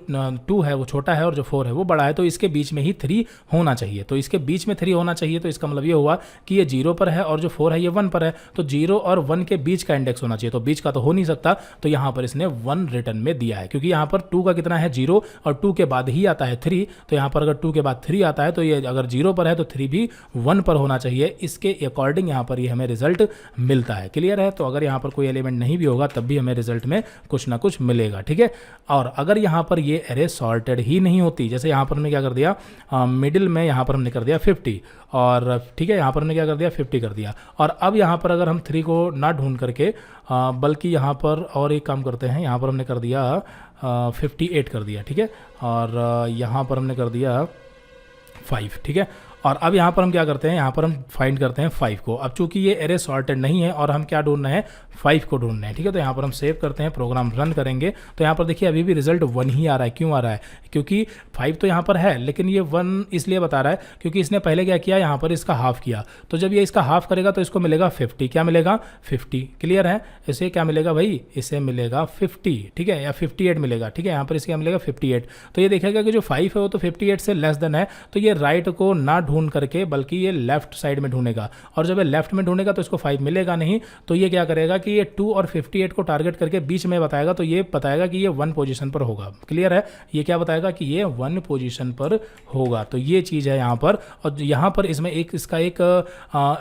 2 है वो छोटा है और जो 4 है वो बड़ा है, तो इसके बीच में ही 3 होना चाहिए। तो इसके बीच में 3 होना चाहिए, तो इसका मतलब ये हुआ कि ये 0 पर है और जो 4 है ये 1 पर है, तो 0 और 1 के बीच का इंडेक्स होना चाहिए, तो बीच का तो हो नहीं सकता। तो यहाँ पर इसने 1 रिटर्न में दिया है, क्योंकि यहाँ पर 2 का कितना है 0 और 2 के बाद ही आता है 3, तो यहाँ पर अगर 2 के बाद 3 आता है तो ये अगर 0 पर है तो 3 भी 1 पर होना चाहिए। इसके अकॉर्डिंग यहाँ पर ये हमें रिजल्ट मिलता है। क्लियर है, तो अगर यहाँ पर कोई एलिमेंट नहीं भी होगा तब भी हमें रिजल्ट में कुछ ना कुछ मिलेगा। ठीक है, और अगर यहाँ पर ये एरे सॉर्टेड ही नहीं होती, जैसे यहाँ पर हमने क्या कर दिया, मिडिल में यहाँ पर हमने कर दिया 50, और ठीक है यहाँ पर हमने क्या कर दिया 50 कर दिया, और अब यहाँ पर अगर हम 3 को ना ढूंढ करके बल्कि यहाँ पर और एक काम करते हैं, यहाँ पर हमने कर दिया 58 कर दिया। ठीक है, और यहाँ पर हमने कर दिया 5। ठीक है, और अब यहाँ पर हम क्या करते हैं, यहाँ पर हम फाइंड करते हैं 5 को। अब चूंकि ये एरे सॉर्टेड नहीं है और हम क्या ढूंढ रहे हैं, 5 को ढूंढ रहे हैं। ठीक है, तो यहाँ पर हम सेव करते हैं, प्रोग्राम रन करेंगे तो यहाँ पर देखिए अभी भी रिजल्ट 1 ही आ रहा है। क्यों आ रहा है, क्योंकि 5 तो यहाँ पर है, लेकिन ये 1 इसलिए बता रहा है क्योंकि इसने पहले क्या किया, यहाँ पर इसका हाफ किया, तो जब ये इसका हाफ करेगा तो इसको मिलेगा 50। क्या मिलेगा 50, क्लियर है, इसे क्या मिलेगा भाई, इसे मिलेगा 50। ठीक है, या 58 मिलेगा। ठीक है, यहाँ पर इसका मिलेगा 58, तो ये देखेगा कि जो 5 है वो तो 58 से लेस देन है, तो ये राइट को ना ढूंढ करके बल्कि ये लेफ्ट साइड में ढूंढेगा, और जब ये लेफ्ट में ढूंढेगा तो इसको 5 मिलेगा नहीं, तो ये क्या करेगा कि ये 2 और 58 को टारगेट करके बीच में बताएगा, तो ये बताएगा कि ये 1 पोजीशन पर होगा। क्लियर है, ये क्या बताएगा कि ये 1 पोजीशन पर होगा, तो ये चीज़ है यहाँ पर। और यहाँ पर इसमें एक इसका एक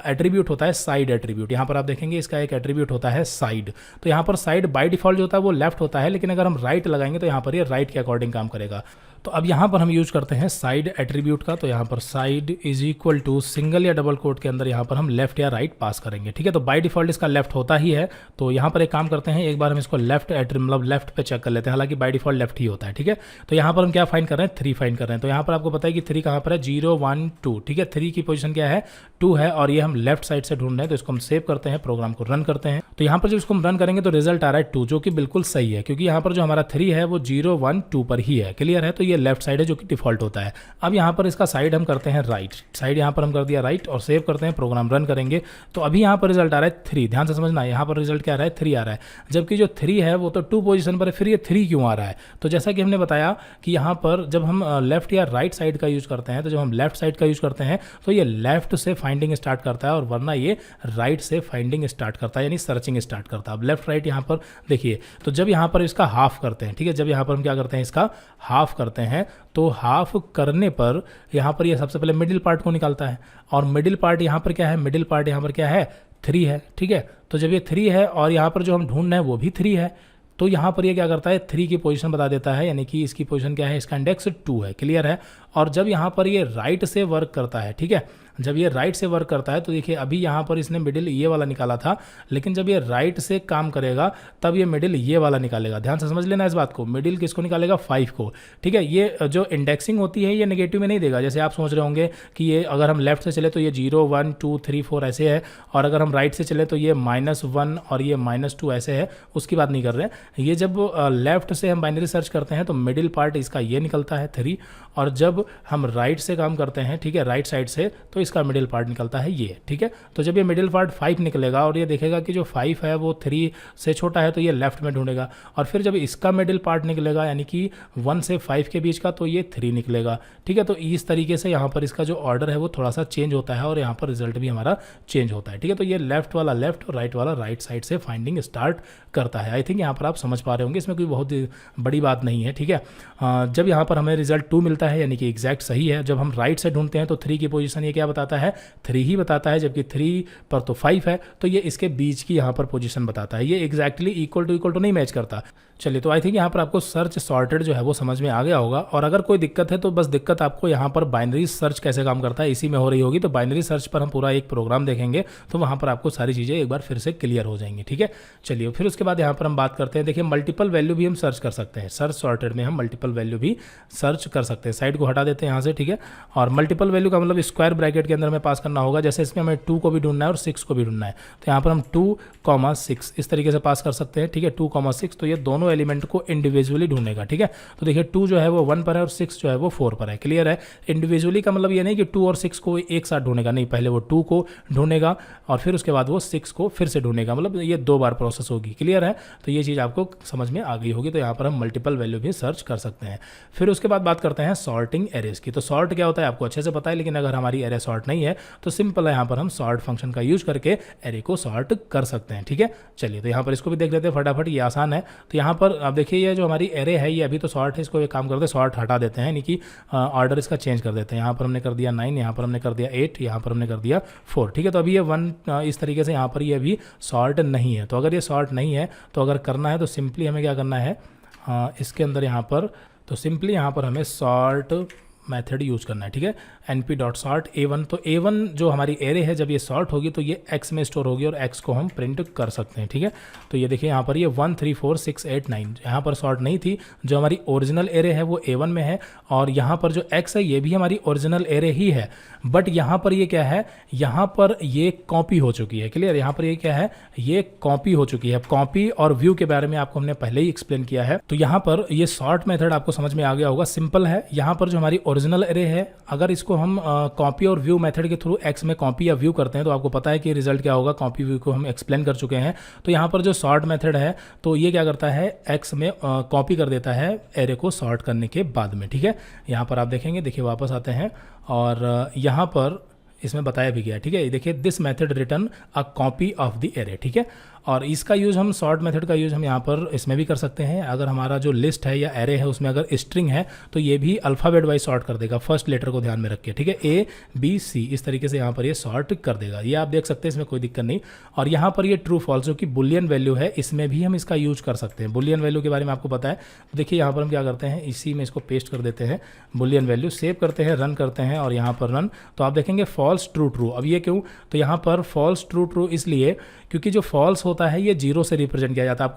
एट्रीब्यूट होता है साइड एट्रीब्यूट, यहाँ पर आप देखेंगे इसका एक एट्रीब्यूट होता है साइड। तो यहाँ पर साइड बाय डिफॉल्ट जो होता है वो लेफ्ट होता है, लेकिन अगर हम राइट लगाएंगे तो यहाँ पर ये राइट के अकॉर्डिंग काम करेगा। तो अब यहाँ पर हम यूज करते हैं साइड एट्रीब्यूट का, तो यहाँ पर side is equal to single या डबल कोट के अंदर यहाँ पर हम लेफ्ट या राइट पास करेंगे। ठीक है, तो बाय डिफॉल्ट इसका लेफ्ट होता ही है, तो यहाँ पर एक काम करते हैं, एक बार हम इसको लेफ्ट मतलब लेफ्ट पे चेक कर लेते हैं, हालांकि बाय डिफॉल्ट लेफ्ट ही होता है। ठीक है, तो यहाँ पर हम क्या फाइंड कर रहे हैं, 3 फाइंड कर रहे हैं। तो यहाँ पर आपको पता है कि 3 कहाँ पर है, 0 1 2। ठीक है, 3 की पोजीशन क्या है, 2 है, और ये हम लेफ्ट साइड से ढूंढ रहे हैं, तो इसको हम सेव करते हैं, प्रोग्राम को रन करते हैं। तो यहाँ पर जब इसको हम रन करेंगे तो रिजल्ट आ रहा है 2, जो कि बिल्कुल सही है, क्योंकि यहाँ पर जो हमारा 3 है वो 0 1 2 पर ही है। क्लियर है, तो ये लेफ्ट साइड है जो कि डिफॉल्ट होता है। अब यहाँ पर इसका साइड हम करते हैं राइट, साइड यहाँ पर हम कर दिया राइट और सेव करते हैं, प्रोग्राम रन करेंगे तो अभी यहाँ पर रिजल्ट आ रहा है 3। ध्यान से समझना, यहाँ पर रिजल्ट क्या आ रहा है, 3 आ रहा है, जबकि जो 3 है वो तो 2 पोजीशन पर है, फिर ये 3 क्यों आ रहा है। तो जैसा कि हमने बताया कि यहाँ पर जब हम लेफ्ट या राइट साइड का यूज करते हैं, तो जब हम लेफ्ट साइड का यूज करते हैं तो ये लेफ्ट से फाइंडिंग स्टार्ट करता है, और वरना ये राइट से फाइंडिंग स्टार्ट करता है, यानी सर्चिंग स्टार्ट करता है। अब लेफ्ट राइट यहाँ पर देखिए, तो जब यहाँ पर इसका हाफ करते हैं, ठीक है, जब यहाँ पर हम क्या करते हैं, इसका हाफ करते हैं, तो हाफ करने पर यहाँ पर ये सबसे पहले मिडिल पार्ट को निकालता है, और मिडिल पार्ट यहाँ पर क्या है, मिडिल पार्ट यहाँ पर क्या है, 3 है। ठीक है, तो जब ये 3 है और यहाँ पर जो हम ढूंढ रहे हैं वो भी 3 है, तो यहाँ पर ये क्या करता है, 3 की पोजीशन बता देता है, यानी कि इसकी पोजीशन क्या है, इसका इंडेक्स 2 है। क्लियर है, और जब यहाँ पर ये राइट से वर्क करता है, ठीक है, जब ये राइट से वर्क करता है तो देखिए अभी यहाँ पर इसने मिडिल ये वाला निकाला था, लेकिन जब ये राइट से काम करेगा तब ये मिडिल ये वाला निकालेगा। ध्यान से समझ लेना इस बात को, मिडिल किसको निकालेगा, 5 को। ठीक है, ये जो इंडेक्सिंग होती है ये नेगेटिव में नहीं देगा, जैसे आप सोच रहे होंगे कि ये अगर हम लेफ्ट से चले तो ये 0 1 2 3 4 ऐसे है, और अगर हम राइट से चले तो ये -1 और ये -2 ऐसे है, उसकी बात नहीं कर रहे हैं। ये जब लेफ्ट से हम बाइनरी सर्च करते हैं तो मिडिल पार्ट इसका ये निकलता है 3, और जब हम राइट से काम करते हैं, ठीक है, राइट साइड से, तो इसका मिडिल पार्ट निकलता है ये। ठीक है, तो जब ये मिडिल पार्ट 5 निकलेगा और ये देखेगा कि जो 5 है वो 3 से छोटा है, तो ये लेफ्ट में ढूंढेगा, और फिर जब इसका मिडिल पार्ट निकलेगा यानी कि 1 से 5 के बीच का, तो ये 3 निकलेगा। ठीक है, तो इस तरीके से यहाँ पर इसका जो ऑर्डर है वो थोड़ा सा चेंज होता है, और यहाँ पर रिजल्ट भी हमारा चेंज होता है। ठीक है, तो ये लेफ्ट वाला लेफ्ट और राइट वाला राइट साइड से फाइंडिंग स्टार्ट करता है। आई थिंक यहाँ पर आप समझ पा रहे होंगे, इसमें कोई बहुत बड़ी बात नहीं है। ठीक है, जब यहाँ पर हमें रिजल्ट 2 मिलता है, यानी कि एग्जैक्ट सही है। जब हम राइट से ढूंढते हैं तो 3 की पोजीशन ये क्या बताता है, 3 ही बताता है, जबकि 3 पर तो 5 है, तो ये इसके बीच की यहाँ पर पोजीशन बताता है। ये एग्जैक्टली इक्वल टू नहीं मैच करता। चलिए, तो आई थिंक यहाँ पर आपको सर्च सॉर्टेड जो है वो समझ में आ गया होगा। और अगर कोई दिक्कत है तो बस दिक्कत आपको यहाँ पर बाइनरी सर्च कैसे काम करता है इसी में हो रही होगी। तो बाइनरी सर्च पर हम पूरा एक प्रोग्राम देखेंगे, तो वहाँ पर आपको सारी चीज़ें एक बार फिर से क्लियर हो जाएंगी। ठीक है, चलिए फिर उसके बाद यहाँ पर हम बात करते हैं। देखिए, मल्टीपल वैल्यू भी हम सर्च कर सकते हैं। सर्च सॉर्टेड में हम मल्टीपल वैल्यू भी सर्च कर सकते हैं। साइड को हटा देते हैं यहाँ से। ठीक है, और मल्टीपल वैल्यू का मतलब स्क्वायर ब्रैकेट के अंदर हमें पास करना होगा। जैसे इसमें हमें 2 को भी ढूंढना है और 6 को भी ढूंढना है, तो यहाँ पर हम 2,6 इस तरीके से पास कर सकते हैं। ठीक है, 2,6, तो ये दोनों एलिमेंट को इंडिविजुअली ढूंढेगा। ठीक है, तो देखिए 2 जो है वो 1 पर है और 6 जो है वो 4 पर है। क्लियर है। इंडिविजुअली का मतलब ये नहीं कि 2 और 6 को एक साथ ढूंढेगा, नहीं, पहले वो 2 को ढूंढेगा और फिर उसके बाद वो 6 को फिर से ढूंढेगा, मतलब ये 2 बार प्रोसेस होगी। क्लियर है, तो ये चीज़ आपको समझ में आ गई होगी। तो यहाँ पर हम मल्टीपल वैल्यू भी सर्च कर सकते हैं। फिर उसके बाद बात करते हैं सॉर्टिंग एरेज की। तो सॉर्ट क्या होता है आपको अच्छे से पता है, लेकिन अगर हमारी एरे सॉर्ट नहीं है तो सिंपल है, यहाँ पर हम सॉर्ट फंक्शन का यूज करके एरे को सॉर्ट कर सकते हैं। ठीक है, चलिए तो यहाँ पर इसको भी देख लेते हैं फटाफट, ये आसान है। तो यहाँ पर आप देखिए, ये जो हमारी एरे है ये अभी तो सॉर्ट है, इसको एक काम करते हैं सॉर्ट हटा देते हैं, यानी कि ऑर्डर इसका चेंज कर देते हैं। यहाँ पर हमने कर दिया 9, यहाँ पर हमने कर दिया 8, यहाँ पर हमने कर दिया 4। ठीक है, तो अभी ये 1 इस तरीके से यहाँ पर ये अभी सॉर्ट नहीं है। तो अगर ये सॉर्ट नहीं है तो अगर करना है तो सिंपली हमें क्या करना है, इसके अंदर यहाँ पर तो सिंपली यहाँ पर हमें सॉर्ट मेथड यूज़ करना है। ठीक है, np.sort a1। तो a1 जो हमारी एरे है, जब ये सॉर्ट होगी तो ये x में स्टोर होगी और x को हम प्रिंट कर सकते हैं। ठीक है, तो ये देखिए यहाँ पर ये 1 3 4 6 8 9 यहाँ पर सॉर्ट नहीं थी। जो हमारी ओरिजिनल एरे है वो a1 में है, और यहाँ पर जो x है ये भी हमारी ओरिजिनल एरे ही है, बट यहाँ पर ये क्या है, यहाँ पर ये कॉपी हो चुकी है। क्लियर, यहाँ पर ये क्या है, ये कॉपी हो चुकी है। कॉपी और व्यू के बारे में आपको हमने पहले ही एक्सप्लेन किया है। तो यहाँ पर ये सॉर्ट मेथड आपको समझ में आ गया होगा, सिंपल है। यहाँ पर जो हमारी ओरिजिनल एरे है, अगर इसको हम कॉपी और व्यू मेथड के थ्रू x में कॉपी या व्यू करते हैं तो आपको पता है कि रिजल्ट क्या होगा। कॉपी व्यू को हम एक्सप्लेन कर चुके हैं। तो यहाँ पर जो सॉर्ट मेथड है, तो ये क्या करता है, x में कॉपी कर देता है एरे को सॉर्ट करने के बाद में। ठीक है, यहाँ पर आप देखेंगे, देखिए वापस आते हैं और यहाँ पर इसमें बताया भी गया। ठीक है, देखिए this method return a copy of the array. ठीक है, और इसका यूज़ हम सॉर्ट मेथड का यूज़ हम यहाँ पर इसमें भी कर सकते हैं। अगर हमारा जो लिस्ट है या एरे है उसमें अगर स्ट्रिंग है तो ये भी अल्फ़ाबेट वाइज सॉर्ट कर देगा, फर्स्ट लेटर को ध्यान में रख के। ठीक है, A B C इस तरीके से यहाँ पर ये सॉर्ट कर देगा। ये आप देख सकते हैं, इसमें कोई दिक्कत नहीं। और यहाँ पर ये ट्रू फॉल्स जो कि बुलियन वैल्यू है, इसमें भी हम इसका यूज कर सकते हैं। बुलियन वैल्यू के बारे में आपको पता है। देखिए यहाँ पर हम क्या करते हैं, इसी में इसको पेस्ट कर देते हैं, बुलियन वैल्यू सेव करते हैं, रन करते हैं और यहाँ पर रन, तो आप देखेंगे फॉल्स ट्रू ट्रू। अब ये क्यों, तो यहाँ पर फॉल्स ट्रू ट्रू इसलिए क्योंकि जो फॉल्स होता है ये 0 से रिप्रेजेंट किया जाता है।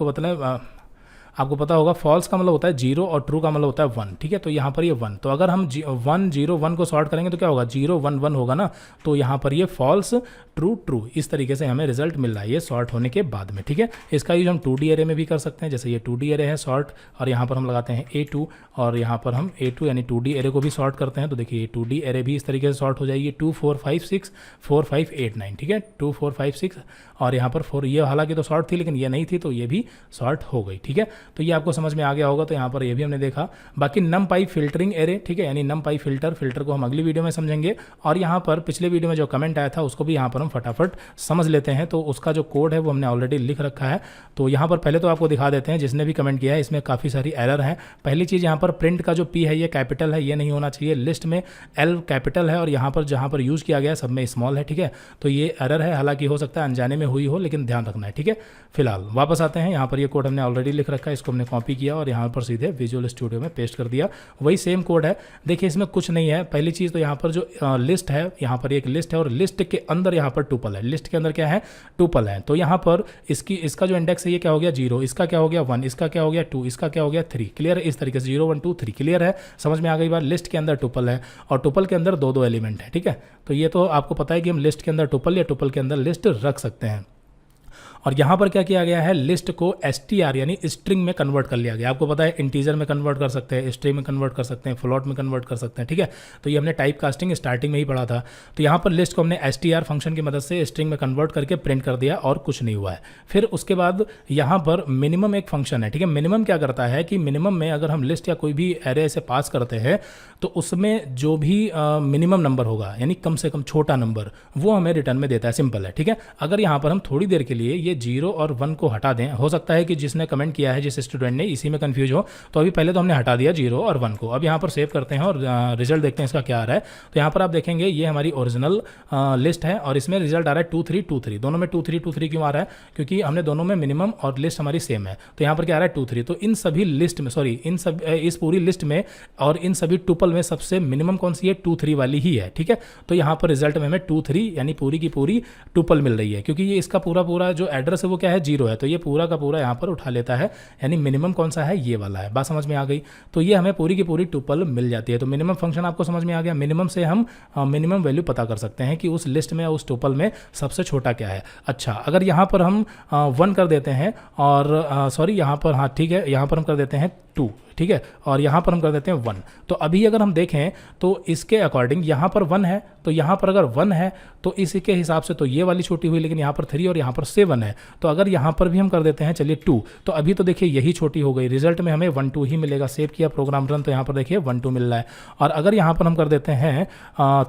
आपको पता होगा फॉल्स का मतलब होता है 0 और ट्रू का मतलब होता है 1। ठीक है, तो यहाँ पर ये 1, तो अगर हम 1 0 1 को सॉर्ट करेंगे तो क्या होगा, 0 1 1 होगा ना। तो यहाँ पर ये फॉल्स ट्रू ट्रू इस तरीके से हमें रिजल्ट मिल रहा है ये सॉर्ट होने के बाद में। ठीक है, इसका यूज हम 2D एरे में भी कर सकते हैं। जैसे ये 2D एरे है सॉर्ट, और यहाँ पर हम लगाते हैं A2 और यहाँ पर हम A2 यानी 2D एरे को भी सॉर्ट करते हैं। तो देखिए 2D एरे भी इस तरीके से सॉर्ट हो जाएगी, 2 4 5 6 4 5 8 9। ठीक है, 2 4 5 6 और यहाँ पर 4, ये हालांकि तो सॉर्ट थी लेकिन ये नहीं थी, तो ये भी सॉर्ट हो गई। ठीक है, तो ये आपको समझ में आ गया होगा। तो यहाँ पर ये भी हमने देखा। बाकी numpy फिल्टरिंग एरे, ठीक है, यानी numpy फिल्टर को हम अगली वीडियो में समझेंगे। और यहाँ पर पिछले वीडियो में जो कमेंट आया था उसको भी यहाँ पर हम फटाफट समझ लेते हैं। तो उसका जो कोड है वो हमने ऑलरेडी लिख रखा है। तो यहाँ पर पहले तो आपको दिखा देते हैं, जिसने भी कमेंट किया है इसमें काफ़ी सारी एरर है। पहली चीज़, यहाँ पर प्रिंट का जो P है ये कैपिटल है, ये नहीं होना चाहिए। लिस्ट में L कैपिटल है और यहाँ पर जहाँ पर यूज़ किया गया है सब में स्मॉल है। ठीक है, तो ये एरर है, हालांकि हो सकता है अनजाने में हुई हो, लेकिन ध्यान रखना है। ठीक है, फिलहाल वापस आते हैं। यहाँ पर ये कोड हमने ऑलरेडी लिख रखा है, इसको हमने कॉपी किया और यहाँ पर सीधे विजुअल स्टूडियो में पेस्ट कर दिया। वही सेम कोड है। देखिए इसमें कुछ नहीं है। पहली चीज़ तो यहाँ पर जो लिस्ट है, यहाँ पर एक लिस्ट है और लिस्ट के अंदर यहाँ पर टुपल है। लिस्ट के अंदर क्या है, टुपल है। तो यहाँ पर इसका जो इंडेक्स है ये क्या हो गया 0, इसका क्या हो गया 1, इसका क्या हो गया 2, इसका क्या हो गया 3। क्लियर है, इस तरीके से 0 1 2 3। क्लियर है, समझ में आ गई बात। लिस्ट के अंदर टुपल है और टुपल के अंदर 2 एलिमेंट है। ठीक है, तो ये तो आपको पता है कि हम लिस्ट के अंदर टुपल या टुपल के अंदर लिस्ट रख सकते हैं। और यहाँ पर क्या किया गया है, लिस्ट को str यानी स्ट्रिंग में कन्वर्ट कर लिया गया। आपको पता है इंटीजर में कन्वर्ट कर सकते हैं, स्ट्रिंग में कन्वर्ट कर सकते हैं, फ्लोट में कन्वर्ट कर सकते हैं। ठीक है, तो ये हमने टाइप कास्टिंग स्टार्टिंग में ही पढ़ा था। तो यहाँ पर लिस्ट को हमने str फंक्शन की मदद से स्ट्रिंग में कन्वर्ट करके प्रिंट कर दिया और कुछ नहीं हुआ है। फिर उसके बाद यहाँ पर मिनिमम एक फंक्शन है। ठीक है, मिनिमम क्या करता है कि मिनिमम में अगर हम लिस्ट या कोई भी एरे से पास करते हैं तो उसमें जो भी मिनिमम नंबर होगा यानी कम से कम छोटा नंबर, वो हमें रिटर्न में देता है। सिंपल है। ठीक है, अगर यहाँ पर हम थोड़ी देर के लिए ये 0 और 1 को हटा दें। हो सकता है कि जिसने कमेंट किया है, जिस स्टूडेंट ने, इसी में कंफ्यूज हो। तो अभी पहले तो हमने हटा दिया 0 और 1 को। अब यहाँ पर सेव करते हैं और रिजल्ट देखते हैं इसका क्या आ रहा है। तो यहाँ पर आप देखेंगे ये हमारी ओरिजिनल लिस्ट है और इसमें रिजल्ट आ रहा है 2 3 2 3। दोनों में 2 3 2 3 क्यों आ रहा है? क्योंकि हमने दोनों में मिनिमम और लिस्ट हमारी सेम है। तो यहाँ पर क्या आ रहा है 2 3। तो इन सभी लिस्ट में, सॉरी, इस पूरी लिस्ट में और इन सभी टुपल में सबसे मिनिमम कौन सी है? 2 3 वाली ही है। ठीक है, तो यहाँ पर रिजल्ट में हमें 2 3 यानी पूरी की पूरी टुपल मिल रही है, क्योंकि ये इसका पूरा जो एड्रेस है वो क्या है? 0 है। तो ये पूरा का पूरा यहाँ पर उठा लेता है, यानी मिनिमम कौन सा है? ये वाला है। बात समझ में आ गई? तो ये हमें पूरी की पूरी टुपल मिल जाती है। तो मिनिमम फंक्शन आपको समझ में आ गया। मिनिमम से हम मिनिमम वैल्यू पता कर सकते हैं कि उस लिस्ट में, उस टुपल में सबसे छोटा क्या है। अच्छा, अगर यहाँ पर हम 1 कर देते हैं और सॉरी यहाँ पर, हाँ ठीक है, यहाँ पर हम कर देते हैं 2, ठीक है, और यहाँ पर हम कर देते हैं 1। तो अभी अगर हम देखें तो इसके अकॉर्डिंग यहाँ पर 1 है, तो यहाँ पर अगर 1 है तो इसके हिसाब से तो ये वाली छोटी हुई, लेकिन यहाँ पर 3 और यहाँ पर 7 है। तो अगर यहाँ पर भी हम कर देते हैं, चलिए 2, तो अभी तो देखिए यही छोटी हो गई। रिजल्ट में हमें 1 2 ही मिलेगा। सेव किया, प्रोग्राम रन, तो यहाँ पर देखिए 1 2 मिल रहा है। और अगर यहाँ पर हम कर देते हैं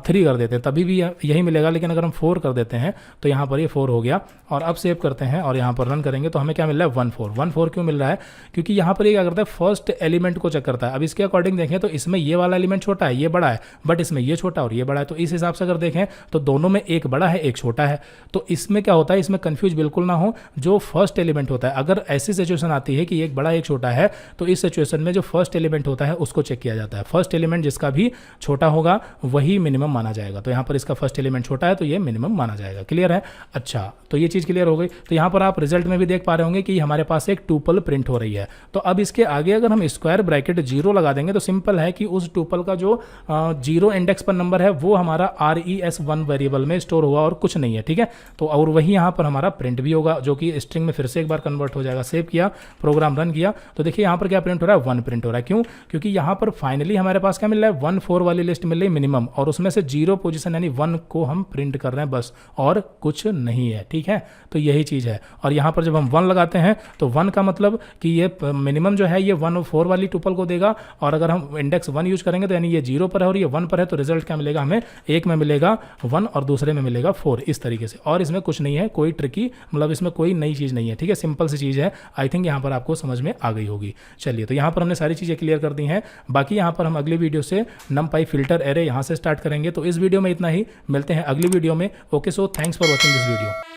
3 कर देते हैं, तभी भी यही मिलेगा। लेकिन अगर हम 4 कर देते हैं तो यहाँ पर ये 4 हो गया। और अब सेव करते हैं और यहाँ पर रन करेंगे तो हमें क्या मिल रहा है? 1 4। 1 4 क्यों मिल रहा है? क्योंकि यहाँ पर ये क्या करता है? फर्स्ट एलिमेंट को चेक करता है। अब इसके अकॉर्डिंग देखें तो इसमें ये वाला एलिमेंट छोटा है, ये बड़ा है, बट इसमें ये छोटा और ये बड़ा है। तो इस हिसाब से अगर देखें तो दोनों में एक बड़ा है, एक छोटा है। तो इसमें क्या होता है? इसमें कंफ्यूज बिल्कुल ना हो, जो फर्स्ट एलिमेंट होता है, अगर ऐसी सिचुएशन आती है कि एक बड़ा एक छोटा है, तो इस सिचुएशन में जो फर्स्ट एलिमेंट होता है उसको चेक किया जाता है। फर्स्ट एलिमेंट जिसका भी छोटा होगा वही मिनिमम माना जाएगा। तो यहाँ पर इसका फर्स्ट एलिमेंट छोटा है तो ये मिनिमम माना जाएगा। क्लियर है? अच्छा, तो ये चीज़ क्लियर हो गई। तो यहाँ पर आप रिजल्ट में भी देख पा रहे होंगे कि हमारे पास एक टुपल प्रिंट हो रही है। तो अब इसके आगे अगर हम स्क्वायर ब्रैकेट 0 लगा देंगे तो सिंपल है कि उस टुपल का जो 0 इंडेक्स पर नंबर है वो हमारा RES1 वेरिएबल में स्टोर होगा और कुछ नहीं है। ठीक है, तो और वही यहाँ पर हमारा प्रिंट भी होगा, जो कि स्ट्रिंग में फिर से एक बार कन्वर्ट हो जाएगा। सेव किया, प्रोग्राम रन किया, तो देखिए यहाँ पर क्या प्रिंट हो रहा है? 1 प्रिंट हो रहा है। क्यों? क्योंकि यहाँ पर फाइनली हमारे पास क्या मिल रहा है? 1 4 वाली लिस्ट मिल रही है मिनिमम, और उसमें से 0 पोजीशन यानी 1 को हम प्रिंट कर रहे हैं बस, और कुछ नहीं है। ठीक है, तो यही चीज़ है। और यहाँ पर जब हम 1 लगाते हैं तो 1 का मतलब कि ये मिनिमम जो है ये 1 और 4 वाली टुपल को देगा। और अगर हम इंडेक्स 1 यूज करेंगे तो यानी ये 0 पर है और ये 1 पर है, तो रिजल्ट क्या मिलेगा हमें? एक में मिलेगा 1 और दूसरे में मिलेगा 4, इस तरीके से। और इसमें कुछ नहीं है, कोई ट्रिकी, मतलब इसमें कोई नई चीज़ नहीं है। ठीक है, सिंपल सी चीज़ है। आई थिंक यहाँ पर आपको समझ में आ गई होगी। चलिए, तो यहाँ पर हमने सारी चीज़ें क्लियर कर दी हैं। बाकी यहाँ पर हम अगली वीडियो से NumPy फिल्टर एरे यहाँ से स्टार्ट करेंगे। तो इस वीडियो में इतना ही, मिलते हैं अगली वीडियो में। Okay, so thanks for watching this video.